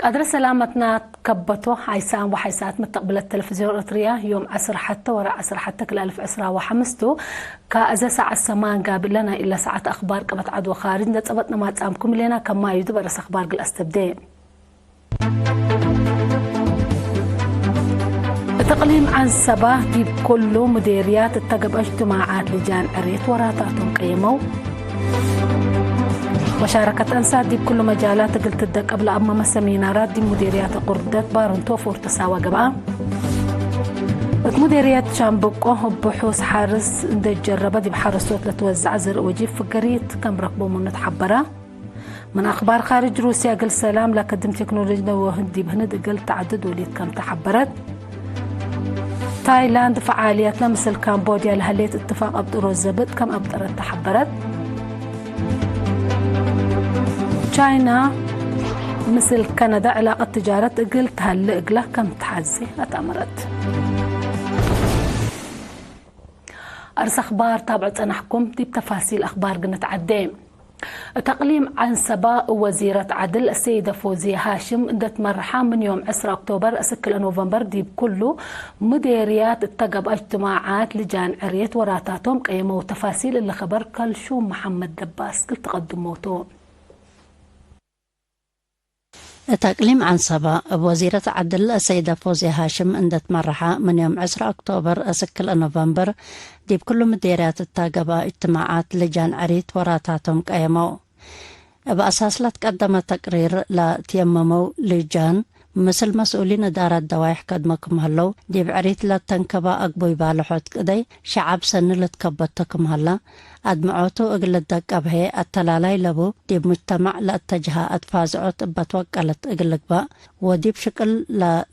قادر سلامتنا كبته حيسان وحيسات متقبل التلفزيون الإريتريا يوم 10 حتى وراء 10 حتى كل 1015 كأذا ساعة السمان قابل لنا إلا ساعة أخبار قبت عدو خارج نتقبتنا ما تسامكم لنا كما يدو برس أخبار قل أستبدين تقليم عن سباه دي كله مديريات التقب اجتماعات لجان عريت وراتاتهم قيموا مشاركة أنسات دي بكل مجالات قلت الدق قبل أما مسامينارات دي مديريات قردات بارنتو فورتساوى قبعة مديريات شامبوكو بحوث حارس دي جربة دي بحارسوت لتوزع زر وجيب فقريت كم ركبوا من نتحبرة من أخبار خارج روسيا قل سلام لقدم تكنولوجيا وهندي بهند قل تعدد وليد كم تحبرت تايلاند فعالياتنا مثل كامبوديا لهليت اتفاق أبطر الزبط كم أبطر تحبرت تشاينا مثل كندا علاقة تجارة قلت هالقلة كم تحزي أتأمرت أرس أخبار تابعت أنا حكم دي بتفاصيل أخبار قنت عدين تقليم عن سباء وزيرة عدل السيدة فوزية هاشم اندت مرحان من يوم 10 أكتوبر أسكل نوفمبر دي بكله مديريات التقب اجتماعات لجان عريت وراتاتهم قيموا تفاصيل اللي خبر كلشوم محمد دباس كل تقدم موتو تقليم عن سبا وزيرة عدل السيدة فوزية هاشم اندت مرحة من يوم 10 أكتوبر أسكل نوفمبر دي بكل مديريات التاقبة اجتماعات لجان عريت وراتاتهم قيموا بأساس لا تقدم تقرير لا تيمموا لجان مثل مسؤولين دار الدوايح قدمكم هلو دي بعريت لا تنكبا أقبوي بالحوت قدي شعب سن لتكبتكم هلا أدمعوتو أقل الدق أبهي التلالاي لبو دي بمجتمع لأتجها أتفازعوت بتوكلت أقل قبا ودي بشكل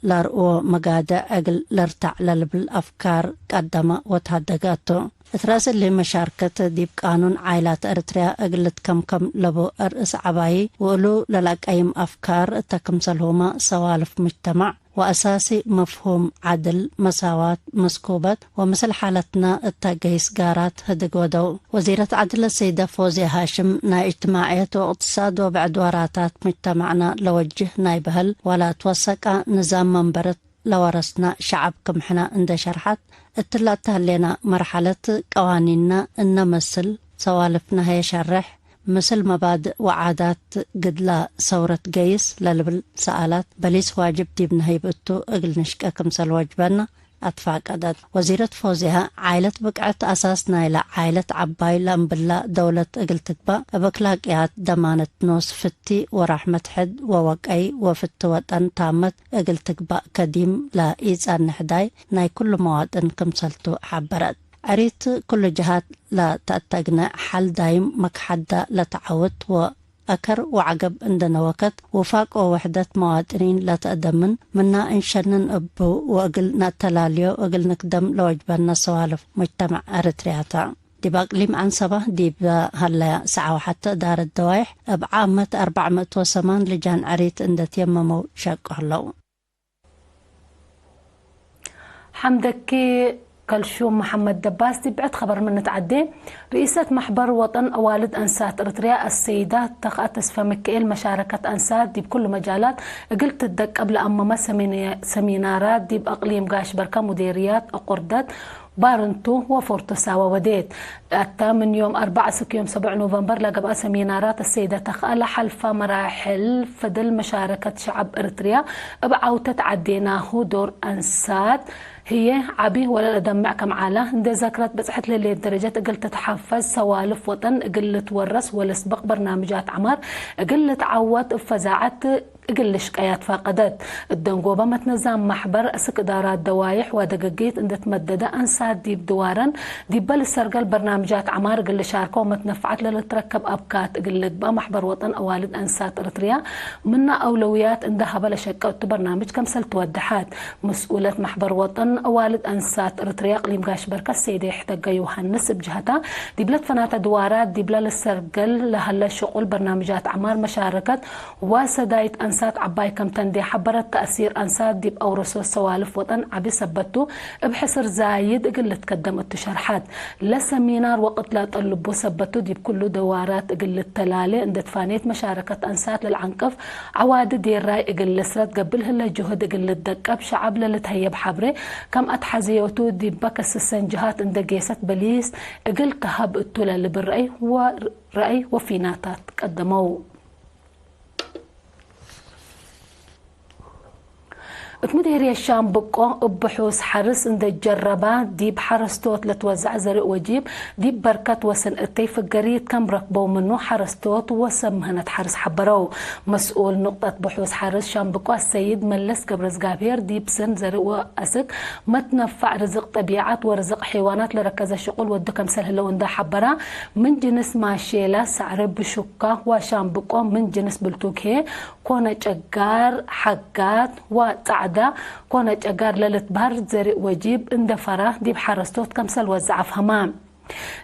لا رؤو مقادة أقل لارتع للأفكار قدما وتهدقاتو اتراسل اللي مشاركة دي بقانون عائلات أريتريا أقلت كم لبو أرئس عباي وقلو للاقايم أفكار تكمسلهما سوالف مجتمع وأساسي مفهوم عدل مساواة مسكوبات ومثل حالتنا التاقيس قارات هدق ودو وزيرة عدل السيدة فوزية هاشم نا اجتماعية واقتصاد وبعد وراتات مجتمعنا لوجه نايبهل ولا توسق نظام منبرت لورسنا شعب كمحنا عند شرحت اتلاتها لنا مرحلة قوانيننا نمثل سوالفنا هي شرح مثل مبادئ وعادات قد لا ثورة قيس للبل سألات بليس واجب ديبن هيبتو اقل نشكا كمسل واجبنا أطفاق عدد وزيرة فوزيها عائلة بقعت أساسنا إلى عائلة عباي لأنبلا دولة اقل تتبا بكلاقيات دمانة نوس فتي ورحمة حد ووقعي وفت وطن تامت اقل تقبا كديم لا إيزان نحداي ناي كل مواطن كمسلتو حبرت أريت كل جهات لا تأتقنا حل دايم مكحدة لتعود وأكر وعقب عندنا وقت وفاق ووحدة مواطنين لا تقدمن منا إنشنن أبو وأقل نتلاليو وأقل نقدم لوجبنا سوالف مجتمع أريترياتا دي باقليم عن سبا دي هلا ساعة وحتى دار الدوايح بعامة 408 لجان عريت اندت يممو شاق هلو حمدك كلشوم محمد دباس دي بعد خبر من نتعدي رئيسة محبر وطن أوالد أنسات إريتريا السيدة تقأتس فمكيل مشاركة أنسات دي بكل مجالات قلت الدق قبل أما سمينارات دي بأقليم قاش بركة مديريات أقردت بارنتو وفورتساوى وديت أتى من يوم 4 يوم 7 نوفمبر لقبأ سمينارات السيدة تخأل حلفة مراحل فدل مشاركة شعب إريتريا بعوتة عديناه دور أنسات هي عبي ولا أدمع كم عالة اندي ذكرت بصحت للي درجات قلت تحفز سوالف وطن قلت ورس ولا سبق برنامجات عمر قلت عوت فزاعت قل شقيات فاقدت الدنقوبة متنظام محبر أسك إدارات دوايح ودققيت اند تمدد أنسات ديب دوارا ديب بل السرقل برنامجات عمار قل شاركوا متنفعت للتركب أبكات قل با محبر وطن أوالد أنسات إريتريا منا أولويات اندها بلا شكوت برنامج كمسل تودحات مسؤولة محبر وطن أوالد أنسات إريتريا قليم قاش بركة السيدة يحتاج يوهنس بجهتها ديبلت فنات دوارات ديبلا للسرقل لهلا شغل برنامجات عمار مشاركة وسدايت أنسات أنسات عباي كم تندي حبرت تأثير أنسات ديب أورسو السوالف وطن عبي سبتو بحسر زايد قل تقدم التشرحات لسمينار وقت لا تقلبو سبتو ديب كله دوارات قل التلالي عند تفانيت مشاركة أنسات للعنقف عواد دير راي قل لسرت قبلها لجهد قل الدقب شعب للتهيب حبري كم أتحزيوتو ديب بكس السنجهات عند قيسة بليس قل كهب التولى اللي بالرأي ورأي وفيناتات قدموا اتمديري الشام بقو بحوس حرس عند الجربة ديب حرستوت لتوزع زرق وجيب ديب بركات وسن التيف الجريد كم ركبوا منه حرستوت وسمهنة حرس حبرو مسؤول نقطة بحوس حرس شام بقو السيد ملس قبرز قابير ديب سن زرق وأسك ما تنفع رزق طبيعات ورزق حيوانات لركز الشغل ودو كمسل هلو اندا حبرا من جنس ماشيلا سعر بشكة وشام بقو من جنس بلتوكي كونا جقار حقات وتعد كونة أجار للت بارد زرق وجيب اندفرة ديب حرستوت كمسل وزع فهمام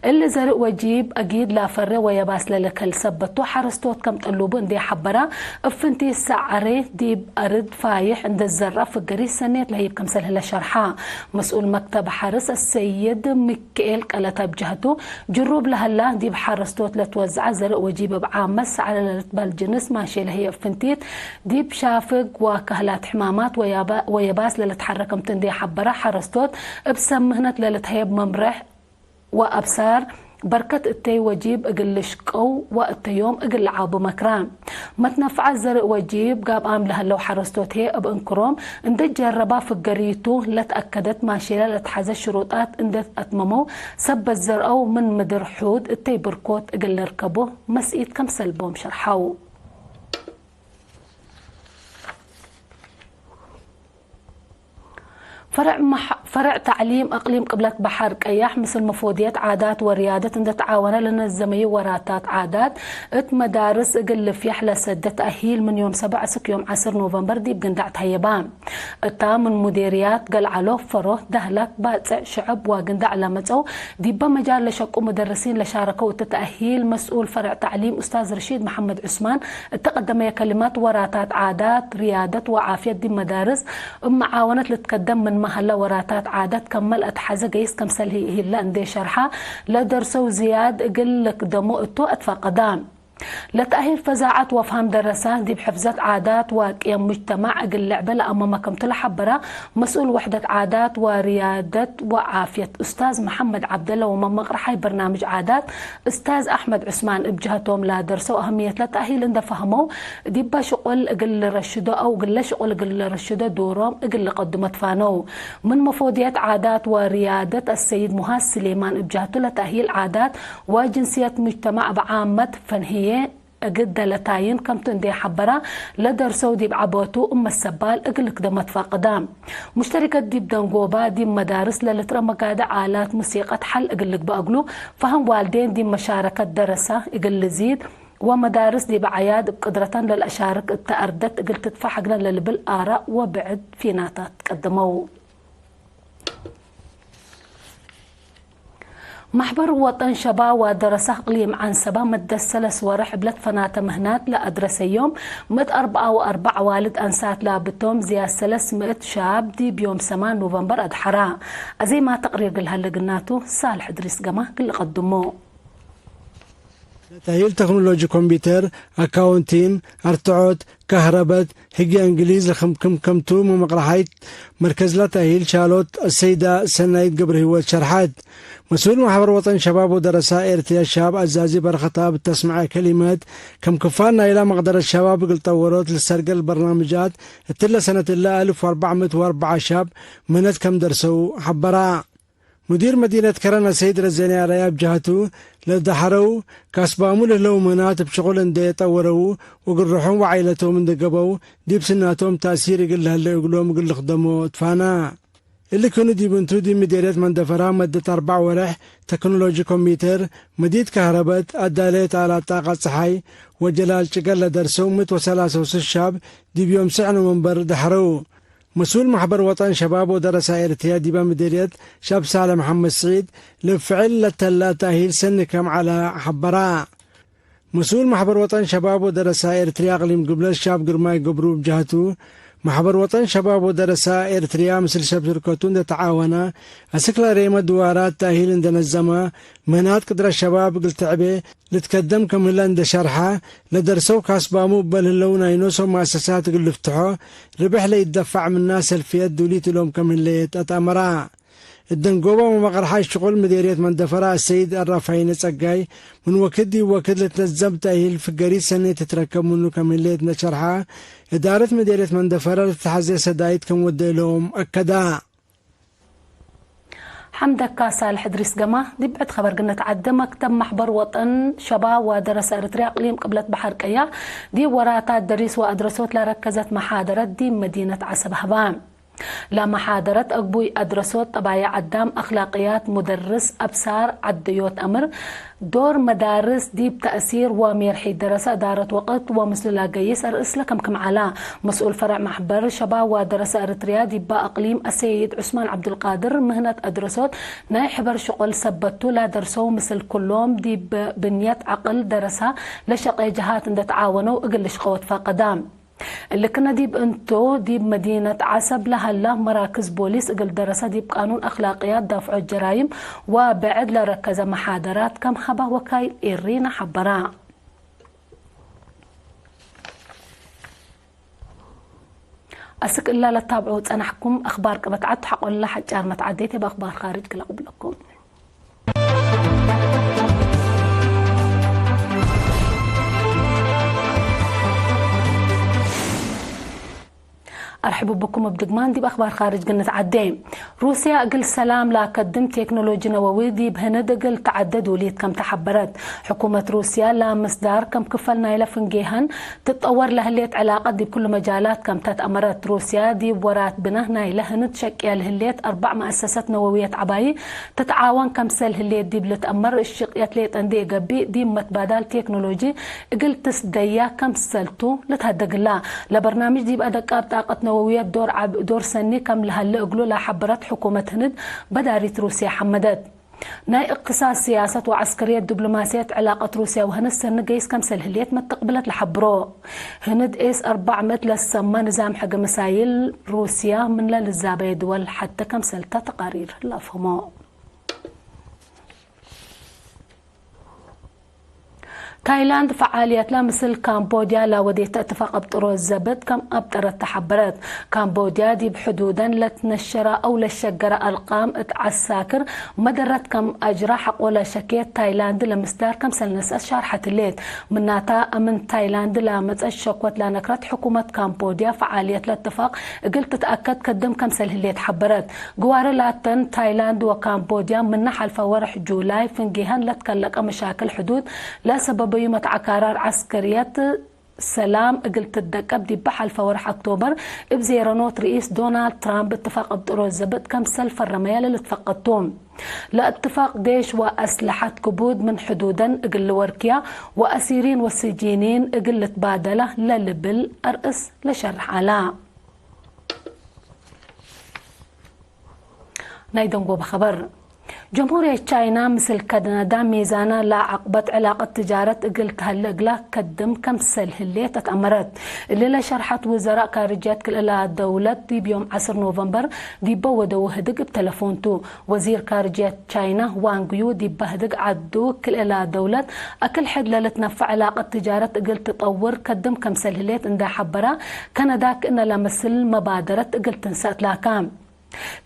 اللي زرق وجيب أكيد لا فرق ويباس للكل سبتو حرستوت كم تقلوبو اندي حبرا افنتي السعري ديب أرد فايح عند الزرة في الجريس سنيت لهيب كمسل هلا شرحا مسؤول مكتب حرس السيد ميكيل قالتها بجهته جروب لهلا ديب حرستوت لتوزع زرق وجيب بعامس على الرتبال جنس ماشي لهي افنتيت ديب شافق وكهلات حمامات ويباس للتحركم تندي حبرا حرستوت بسمهنت للتهيب ممرح وأبصار بركة التي وجيب اقل شقو وقت يوم اقل عابو مكرام ما تنفع الزرق وجيب قاب قام لها لو حرستوت هي بانكروم اندت جربا في الجريتو لتأكدت ماشيلا لتحز الشروطات اندت اتممو سب الزرقو من مدر حود التي بركوت اقل ركبو مسئيت كم سلبوم شرحاو فرع تعليم أقليم قبلة بحر قياح مثل مفوديات عادات وريادة عند تعاون لنا الزمي وراتات عادات ات مدارس اقل في يحلى سدة تأهيل من يوم 7 سك يوم 10 نوفمبر دي بقندعت هيبان اتا من مديريات قل علوف فروه دهلك باتع شعب وقندع لمتو دي بمجال لشقو مدرسين لشاركوا التأهيل مسؤول فرع تعليم أستاذ رشيد محمد عثمان تقدم كلمات وراتات عادات ريادة وعافية دي مدارس معاونة لتقدم من مهلا وراتات عادات كمل أتحزة قيس كمسل هي لا اندي شرحة لا درسوا زياد قلك دمو اتو أدفع قدام لتأهيل فزاعات وفهم درسات دي بحفظات عادات وقيم مجتمع اقل لعبة لأمامكم تلحبرة مسؤول وحدة عادات وريادة وعافية أستاذ محمد عبد الله ومن مقرحي برنامج عادات أستاذ أحمد عثمان بجهتهم لا درسوا أهمية لتأهيل اند فهموا دي بشغل اقل رشدو أو قل شغل اقل رشدو دورهم اقل قدمت فانو من مفوديات عادات وريادة السيد مهاس سليمان بجهته لتأهيل عادات وجنسية مجتمع بعامة فنهي قد لتاين كم تندي حبرة لدرسو دي بعبوتو السبال اقلك دمت فاقدام مشتركة دي بدنقوبة دي مدارس للترى مقادة آلات موسيقى حل اقلك بأقلو فهم والدين دي مشاركة درسة اقل زيد ومدارس دي بعياد بقدرة للأشارك التأردت اقل تدفع حقنا للبالآراء وبعد في ناتات قدموا محبر وطن شبا ودرس اقليم عن سبا مد السلس ورح بلد فنات مهنات لأدرس يوم مد 4 والد أنسات لابتوم زي 300 شاب دي بيوم 8 نوفمبر أدحرا أزي ما تقرير قلها اللي قلناتو صالح إدريس قما قل قدموه تأهيل تكنولوجي كمبيوتر أكاونتين أرتعود كهرباء هجي إنجليز كمتو مقرحيت مركز لا تأهيل شالوت السيدة سنايد قبر هو الشرحات مسؤول محبر وطن شباب ودرساء ارتيا الشاب عزازي برخطاب تسمع كلمات كم كفانا إلى مقدر الشباب قل طورت للسرقة البرنامجات التلا سنة الله 1404 شاب منت كم درسوا حبراء مدير مدينة كرنا سيد رزاني على بجهته لدحروا كاسبامو له منات بشغل اندي طوروا وقل روحهم وعائلتهم من دقبوا دي بسناتهم تأثير قل هلا يقولون قل خدموا تفانا اللي كانوا دي بنتو دي مديريات من دفرها مدة 4 ورح تكنولوجي كمبيوتر مديد كهرباء الداليت على طاقة صحي وجلال شقل درسوا 133 شاب دي بيوم 9 نوفمبر دحروا مسؤول محبر وطن شباب ودرس ارتياد ديبا مديرية شاب سالم محمد سعيد لفعل لتلا تأهيل سن كم على حبراء مسؤول محبر وطن شباب ودرساء إرتريا أقليم قبل الشاب قرماي قبرو بجهته محبر وطن شباب ودرساء إرتريا مثل شركتون تعاونا أسكلا ريما دوارات تأهيل عندنا الزما منات قدر الشباب قلت عبي لتقدم كملا عند شرحة لدرسوا كاسبامو بل اللونا ينوسوا مؤسسات قل افتحوا ربح لي يدفع من الناس الفيد دوليت لهم كمليت أتأمرا الدنقوبة ومقرحة شغل مديرية مندفرة السيد الرافعين السقاي من وكدي وكد لتنزم تأهيل في قريب سنة تتركب منه كمليت نشرحة إدارة مديرية مندفرة لتحزي سدايت كم ودي لهم أكدا حمدك صالح إدريس جماع دي بعد خبر قلنا تعدى مكتب محبر وطن شباب ودرس إرتريا إقليم قبلة بحر كيا دي وراتات دريس وأدرسوت لركزت محاضرات دي مدينة عسب هبام لا محاضرة أقبوي أدرسوت طبايع عدام أخلاقيات مدرس أبصار عديوت أمر دور مدارس دي بتأثير وميرحي دراسة دارت وقت ومثل لا جيس أرئيس لكم كم على مسؤول فرع محبر شباب ودراسة إرتريا دي بأقليم السيد عثمان عبد القادر مهنة أدرسوت نايحبر شغل سبتو لا درسو مثل كلهم دي بنية عقل درسها لشقي جهات اند تعاونوا اقل شقوت فقدام اللي كنا ديب انتو ديب مدينة عسب لهلا مراكز بوليس اقل درسة ديب قانون اخلاقيات دافع الجرائم وبعد لركز محاضرات كم خبا وكاي إيرينا حبرا أسك إلا لتابعوا تنحكم أخبار كمتعد حق ولا حجار متعديتي بأخبار خارج كلا قبلكم أرحب بكم بدقمان دي بأخبار خارج قلنا عدين روسيا أقل سلام لا قدم تكنولوجيا نووي دي بهند أقل تعدد وليد كم تحبرت حكومة روسيا لا مصدار كم كفلنا إلى فنجيهن تتطور لهليت علاقة دي بكل مجالات كم تتأمرت روسيا دي ورات بنهنا إلى هند شكل هليت 4 مؤسسات نووية عباية تتعاون كم سل هليت دي بلتأمر الشقيات ليت أندي قبي دي متبادل تكنولوجي أقل تسديا كم سلتو لتهدق الله لبرنامج دي بأدق طاقة نوويات دور سني كم لهلا أقولوا لا حبرت حكومة هند بدارت روسيا حمدت ناي اقتصاد سياسة وعسكرية دبلوماسية علاقة روسيا وهند سن قيس كم سلهليت ما تقبلت لحبرو هند إيس 4 مثل السما نظام حق مسايل روسيا من للزابية دول حتى كم سلتا تقارير لا فهموا تايلاند فعاليات لا مثل كامبوديا لا وديت اتفاق ابطرو الزبد كم ابطرت تحبرت كامبوديا دي بحدودا لتنشر او للشجرة القام اتعساكر مدرت كم اجرى حق ولا شكيت تايلاند لمصدار كم سلنس شارحة الليل مناتا من تايلاند لا متأش شكوت لا نكرت حكومة كامبوديا فعاليات الاتفاق قلت تتأكد قدم كم سلهليت حبرت جوار لاتن تايلاند وكامبوديا من نحل فورح جولاي فنجيهن لتكلق مشاكل حدود لا سبب يمت عقارات عسكريات سلام قلت الدكب دي بحل فورح اكتوبر بزيرانوت رئيس دونالد ترامب اتفاق ابطرو الزبط كم سلف الرميال اللي اتفقدتهم لا اتفاق ديش واسلحة كبود من حدودا اقل وركيا واسيرين والسجينين اقل تبادله للبل ارئس لشرح على نايدون بخبر جمهورية تشاينا مثل كندا ميزانا لا عقبت علاقة تجارة قلت هلقلا كدم كم سلهلية تتأمرت الليلة شرحت وزراء خارجيات كل الدولة دي بيوم 10 نوفمبر دي بودو هدق بتلفونتو وزير خارجية تشاينا وانغيو دي بهدق عدو كل الدولة أكل حد لتنفع علاقة تجارة قلت تطور كدم كم سلهلية اندا حبرا كندا كأن لمثل مبادرة قلت تنسات لاكام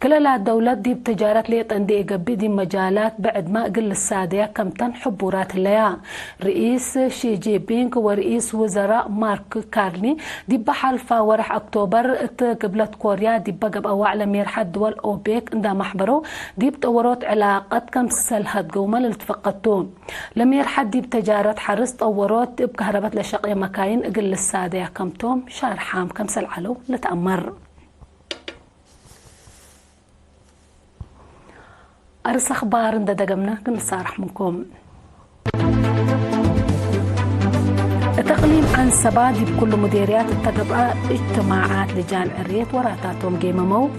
كل الدولات دي بتجارة ليت اندي قبي دي مجالات بعد ما قل السادية كم تنحبورات الليا رئيس شي جي بينغ ورئيس وزراء مارك كارني دي بحلفة ورح اكتوبر قبلت كوريا دي بقب اواعلى ميرحد دول اوبيك اندا محبرو دي بتوروت علاقات كم سلهات قومة اللي تفقدتون لم يرحد دي بتجارة حرس طوروت بكهربات لشقية مكاين قل السادية كم توم شهر حام كم سلعلو لتأمر أرس أخبار دقمنا كنا صارح منكم التقليم عن سبادي بكل مديريات التقبع اجتماعات لجان عريت وراتاتهم جيممو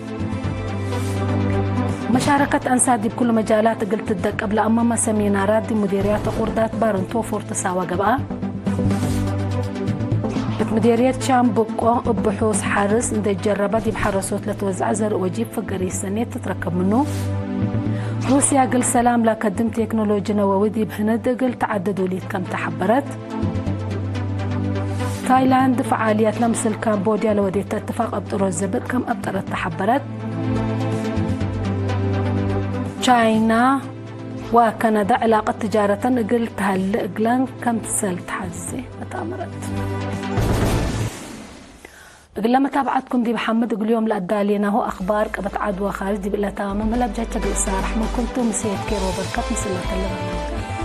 مشاركة أنساد بكل مجالات قلت الدق قبل أمام سمينارات دي مديريات قردات بارنتو فورتسا وقبقى مديرية شام بقو بحوث حارس اندي جربة دي بحرسوت لتوزع زر وجيب فقري السنة تتركب منه روسيا قل سلام لا قدم تكنولوجيا نووي دي بهند قل تعدد وليد كم تحبرت تايلاند فعاليات لمس كامبوديا لو دي تتفاق أبطر الزبط كم أبطرت تحبرت تشاينا وكندا علاقة تجارة قلت هالقلان كم تسل تحزي أتأمرت قل لما تابعتكم دي محمد قل يوم لأدالينا هو أخبار قبت عدوى خارج دي بلا تمام ملا بجاية قل سارح من كنتم سيد كير وبركات مسلة اللبنان